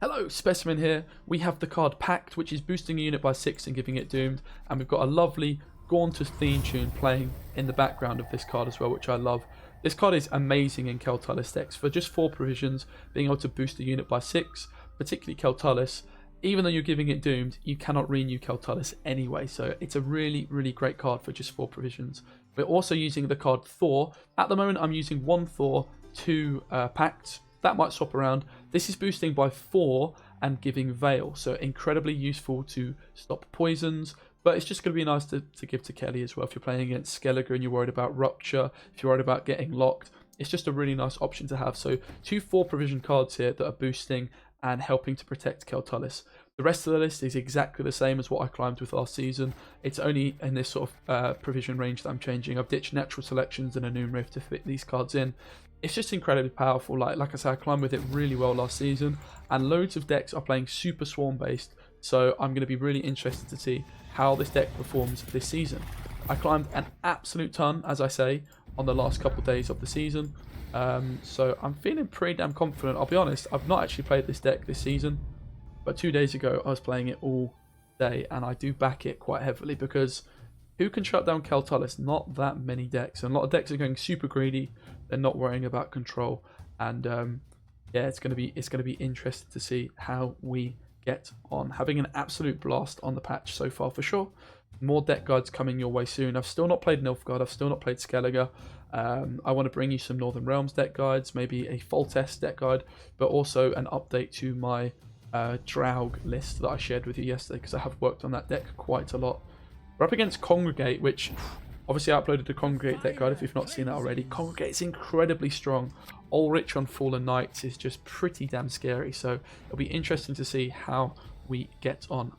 Hello, Specimen here. We have the card Pact, which is boosting a unit by 6 and giving it Doomed, and we've got a lovely Gauntus theme tune playing in the background of this card as well, which I love. This card is amazing in Keltalis decks. For just 4 provisions, being able to boost a unit by 6, particularly Keltalis, even though you're giving it Doomed, you cannot renew Keltalis anyway, so it's a really, really great card for just 4 provisions. We're also using the card Thor. At the moment, I'm using 1 Thor, 2 Pact. That might swap around. This is boosting by 4 and giving Veil, so incredibly useful to stop poisons, but it's just going to be nice to give to Kelly as well if you're playing against Skellige and you're worried about Rupture, if you're worried about getting locked. It's just a really nice option to have. So 2 4 provision cards here that are boosting and helping to protect Keltalis. The rest of the list is exactly the same as what I climbed with last season. It's only in this sort of provision range that I'm changing. I've ditched natural selections and a Noon Rift to fit these cards in. It's just incredibly powerful. Like I said, I climbed with it really well last season, and loads of decks are playing super swarm based, so I'm going to be really interested to see how this deck performs this season. I climbed an absolute ton, as I say, on the last couple of days of the season, so I'm feeling pretty damn confident. I'll be honest, I've not actually played this deck this season, but 2 days ago I was playing it all day, and I do back it quite heavily because who can shut down Keltalis? Not that many decks, and a lot of decks are going super greedy. They're not worrying about control, and yeah, it's going to be interesting to see how we get on. Having an absolute blast on the patch so far for sure. More deck guides coming your way soon. I've still not played Nilfgaard. I've still not played Skellige. I want to bring you some Northern Realms deck guides, maybe a Foltest deck guide, but also an update to my Draug list that I shared with you yesterday, because I have worked on that deck quite a lot. We're up against Congregate, which obviously I uploaded the Congregate deck guide if you've not seen that already. Congregate is incredibly strong. Ulrich on Fallen Knights is just pretty damn scary, so it'll be interesting to see how we get on.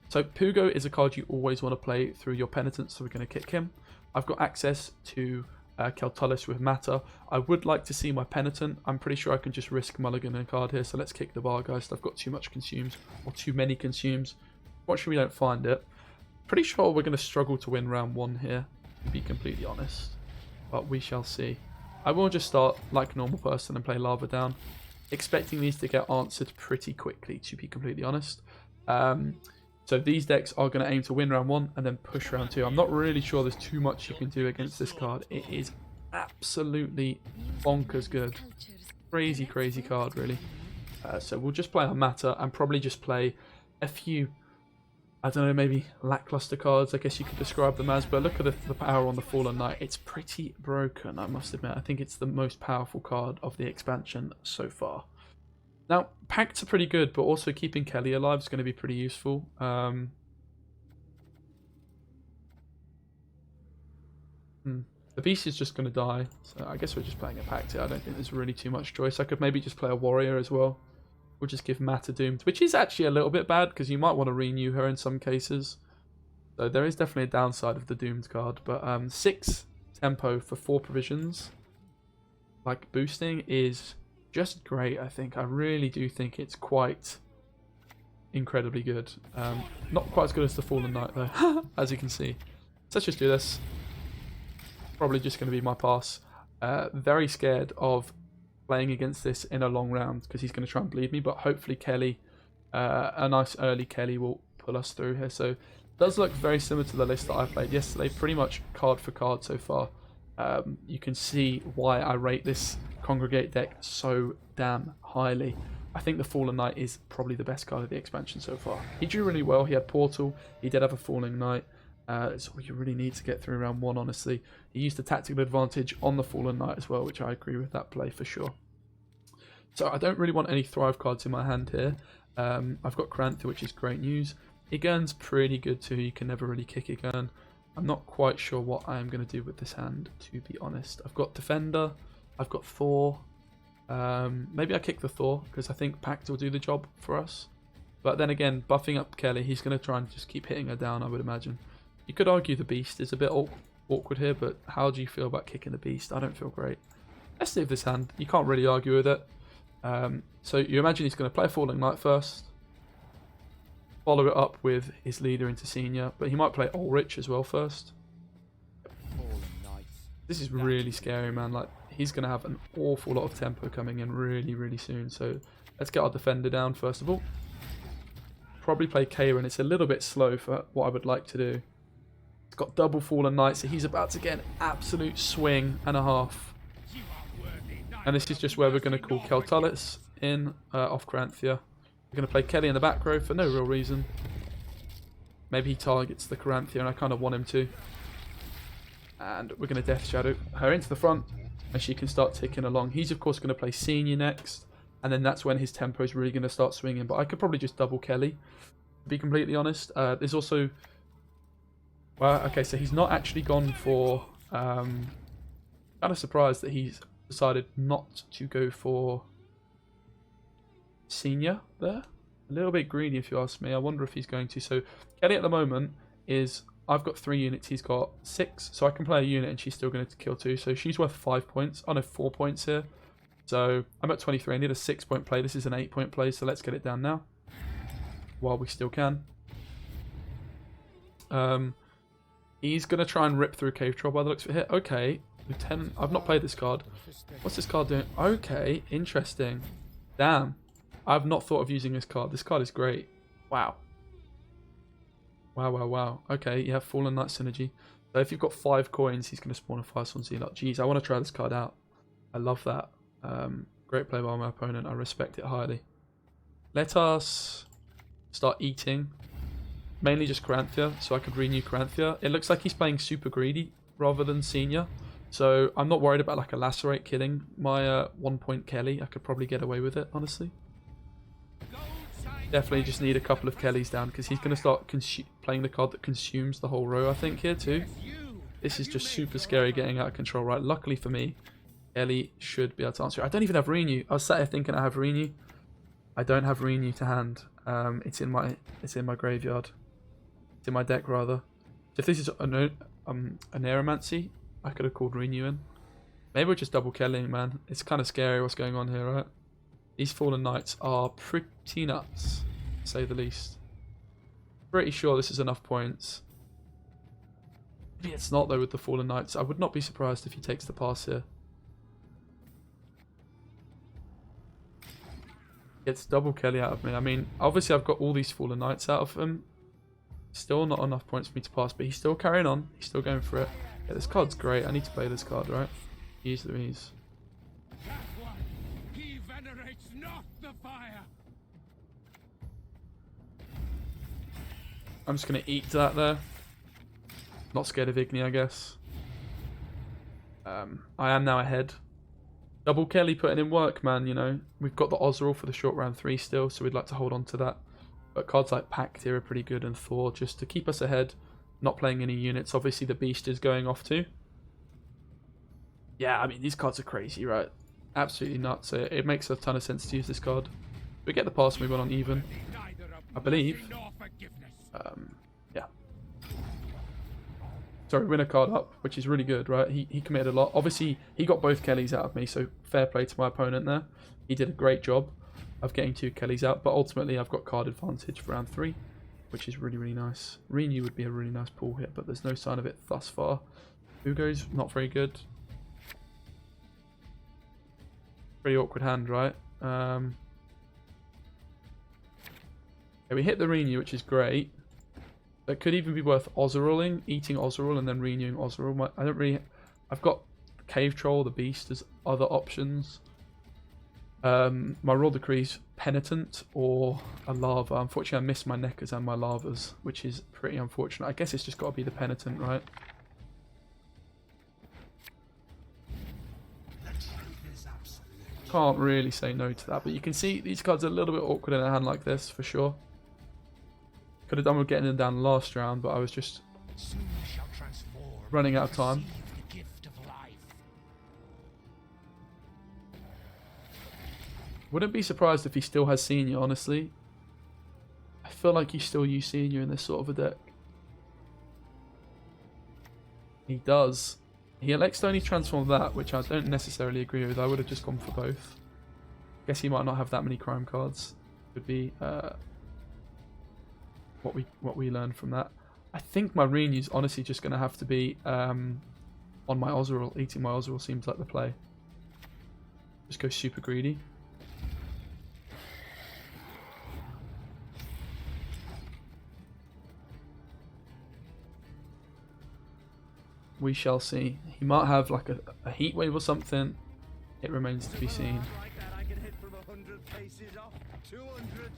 So Pugo is a card you always want to play through your Penitence, so we're going to kick him. I've got access to Keltalis with Matter. I would like to see my Penitent. I'm pretty sure I can just risk mulligan a card here, so let's kick the Bargeist. I've got too much consumes, or too many consumes. Watch we don't find it. Pretty sure we're going to struggle to win round 1 here, to be completely honest, but we shall see. I will just start like a normal person and play Lava Down, expecting these to get answered pretty quickly, to be completely honest. So these decks are going to aim to win round 1 and then push round 2. I'm not really sure there's too much you can do against this card. It is absolutely bonkers good. Crazy, crazy card, really. So we'll just play our Matter and probably just play a few, I don't know, maybe lackluster cards, I guess you could describe them as, but look at the power on the Fallen Knight. It's pretty broken, I must admit. I think it's the most powerful card of the expansion so far. Now, Pacts are pretty good, but also keeping Kelly alive is going to be pretty useful. The Beast is just going to die, so I guess we're just playing a Pact here. I don't think there's really too much choice. I could maybe just play a Warrior as well. We'll just give Matter Doomed, which is actually a little bit bad because you might want to renew her in some cases. So there is definitely a downside of the Doomed card, but 6 tempo for 4 provisions, like boosting, is just great. I think I really do think it's quite incredibly good. Not quite as good as the Fallen Knight though, as you can see. So let's just do this. Probably just going to be my pass. Very scared of playing against this in a long round because he's going to try and bleed me, but hopefully Kelly, a nice early Kelly, will pull us through here. So it does look very similar to the list that I played yesterday, pretty much card for card so far. You can see why I rate this Congregate deck so damn highly. I think the Fallen Knight is probably the best card of the expansion so far. He drew really well. He had Portal. He did have a Falling Knight. It's all you really need to get through round 1, honestly. He used the tactical advantage on the Fallen Knight as well, which I agree with that play for sure. So I don't really want any Thrive cards in my hand here. I've got Krantha, which is great news. Igern's pretty good too. You can never really kick Igern. I'm not quite sure what I am going to do with this hand, to be honest. I've got Defender. I've got Thor. Maybe I kick the Thor because I think Pact will do the job for us. But then again, buffing up Kelly, he's going to try and just keep hitting her down, I would imagine. You could argue the Beast is a bit awkward here, but how do you feel about kicking the Beast? I don't feel great. Let's save this hand. You can't really argue with it. So you imagine he's going to play Falling Knight first, follow it up with his leader into Senior, but he might play Ulrich as well first. This is really scary, man. Like, he's going to have an awful lot of tempo coming in really, really soon. So Let's get our defender down first of all. Probably play Kayra, and it's a little bit slow for what I would like to do. It's got double Fallen Knight, so he's about to get an absolute swing and a half. And this is just where we're going to call Kel'Thuzad in off Caranthea. We're going to play Kelly in the back row for no real reason. Maybe he targets the Caranthea, and I kind of want him to. And we're going to Death Shadow her into the front, and she can start ticking along. He's, of course, going to play Senior next. And then that's when his tempo is really going to start swinging. But I could probably just double Kelly, to be completely honest. There's also... Well, okay, so he's not actually gone for... kind of surprised that he's decided not to go for Senior there. A little bit greedy, if you ask me. I wonder if he's going to. So Kelly at the moment is... I've got 3 units, he's got 6. So I can play a unit and she's still going to kill 2. So she's worth 5 points. Oh no, 4 points here. So I'm at 23. I need a 6-point play. This is an 8-point play, so let's get it down now while we still can. He's going to try and rip through Cave Troll by the looks of it here. Okay, Lieutenant. I've not played this card. What's this card doing? Okay, interesting. Damn. I've not thought of using this card. This card is great. Wow. Wow, wow, wow. Okay, you have Fallen Knight synergy. So if you've got 5 coins, he's going to spawn a Firesworn Zealot. Jeez, I want to try this card out. I love that. Great play by my opponent. I respect it highly. Let us start eating. Mainly just Caranthea, so I could renew Caranthea. It looks like he's playing super greedy rather than Senior. So I'm not worried about like a Lacerate killing my 1-point Kelly. I could probably get away with it, honestly. Definitely just need a couple of Kellys down because he's going to start playing the card that consumes the whole row, I think, here too. This is just super scary getting out of control, right? Luckily for me, Ellie should be able to answer. I don't even have Renew. I was sat here thinking I have Renew. I don't have Renew to hand. It's in my graveyard. It's in my deck rather. So if this is an Aeromancy, I could have called Renew in. Maybe we're just double Kellying, man. It's kind of scary what's going on here, right? These Fallen Knights are pretty nuts, to say the least. Pretty sure this is enough points. Maybe it's not though with the Fallen Knights. I would not be surprised if he takes the pass here. Gets double Kelly out of me. I mean, obviously I've got all these Fallen Knights out of him. Still not enough points for me to pass, but he's still carrying on. He's still going for it. Yeah, this card's great. I need to play this card, right? Jeez Louise. He venerates not the fire. I'm just going to eat that there. Not scared of Igni, I guess. I am now ahead. Double Kelly putting in work, man, you know. We've got the Ozreal for the short round 3 still, so we'd like to hold on to that. But cards like Pact here are pretty good, and Thor, just to keep us ahead. Not playing any units. Obviously, the Beast is going off too. Yeah, I mean, these cards are crazy, right? Absolutely nuts. It makes a ton of sense to use this card. We get the pass move on even, I believe. Yeah. Sorry, win a card up, which is really good, right? He committed a lot. Obviously, he got both Kellys out of me, so fair play to my opponent there. He did a great job of getting 2 Kellys out, but ultimately I've got card advantage for round 3, which is really, really nice. Renew would be a really nice pull here, but there's no sign of it thus far. Ugo's not very good. Pretty awkward hand, right? Yeah, we hit the Renew, which is great. That could even be worth Ozrealing, eating Ozreal and then renewing Ozreal. I don't really... I've got Cave Troll, the Beast as other options. My Royal Decree's Penitent or a Lava. Unfortunately, I missed my Neckers and my Lavas, which is pretty unfortunate. I guess it's just got to be the Penitent, right? Can't really say no to that, but you can see these cards are a little bit awkward in a hand like this, for sure. Could have done with getting them down last round, but I was just running out of time. Wouldn't be surprised if he still has Senior, honestly. I feel like you still use Senior in this sort of a deck. He does. He elects to only transform that, which I don't necessarily agree with. I would have just gone for both. Guess he might not have that many crime cards. Could be what we learned from that. I think my Renew's honestly just going to have to be on my Ozreal. Eating my Ozreal seems like the play. Just go super greedy. We shall see. He might have like a heat wave or something. It remains to be seen. Like that, I can hit from 100 paces off. 200.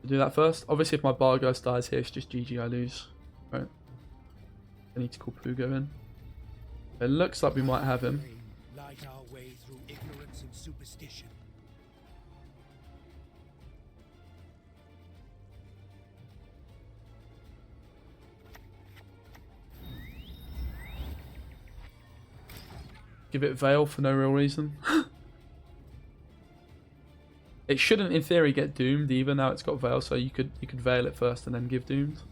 Do that first. Obviously, if my Bargos dies here, it's just GG, I lose. Right. I need to call Pugo in. It looks like we might have him. Light our way through ignorance and superstition. Give it Veil for no real reason. It shouldn't, in theory, get doomed either. Now it's got Veil, so you could Veil it first and then give doomed.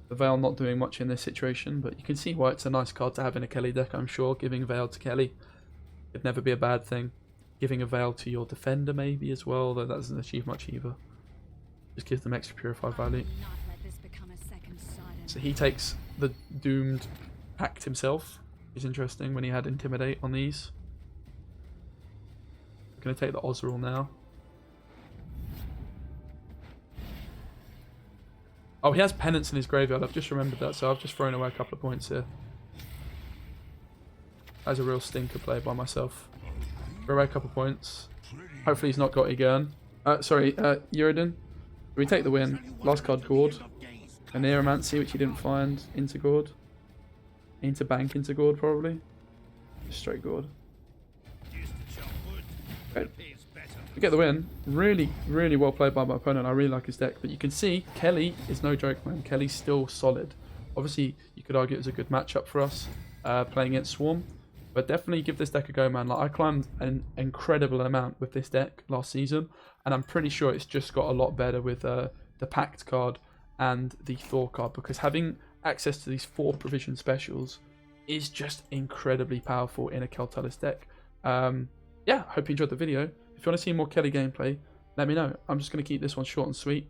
The Veil not doing much in this situation, but you can see why it's a nice card to have in a Kelly deck, I'm sure. Giving Veil to Kelly could never be a bad thing. Giving a Veil to your defender maybe as well, though that doesn't achieve much either. Just gives them extra purified value. So he takes the doomed pact himself. It's interesting when he had Intimidate on these. I'm going to take the Ozreal now. Oh, he has Penance in his graveyard. I've just remembered that, so I've just thrown away a couple of points here. That's a real stinker play by myself. Throw away a couple of points. Hopefully he's not got Igern. Uridan. We take the win. Last card, Gord. A Neuromancy, which he didn't find. Into Gord. Into Bank into Gord, probably. Just straight Gord. Great. We get the win. Really, really well played by my opponent. I really like his deck. But you can see, Kelly is no joke, man. Kelly's still solid. Obviously, you could argue it was a good matchup for us, playing against Swarm. But definitely give this deck a go, man. Like, I climbed an incredible amount with this deck last season. And I'm pretty sure it's just got a lot better with the Pact card and the Thor card. Because having access to these 4 provision specials is just incredibly powerful in a Keltalis deck. Yeah, hope you enjoyed the video. If you want to see more Kelly gameplay, let me know. I'm just going to keep this one short and sweet.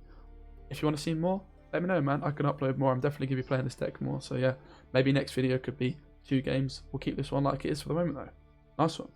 If you want to see more, let me know, man. I can upload more. I'm definitely going to be playing this deck more. So yeah, maybe next video could be 2 games. We'll keep this one like it is for the moment, though. Nice one.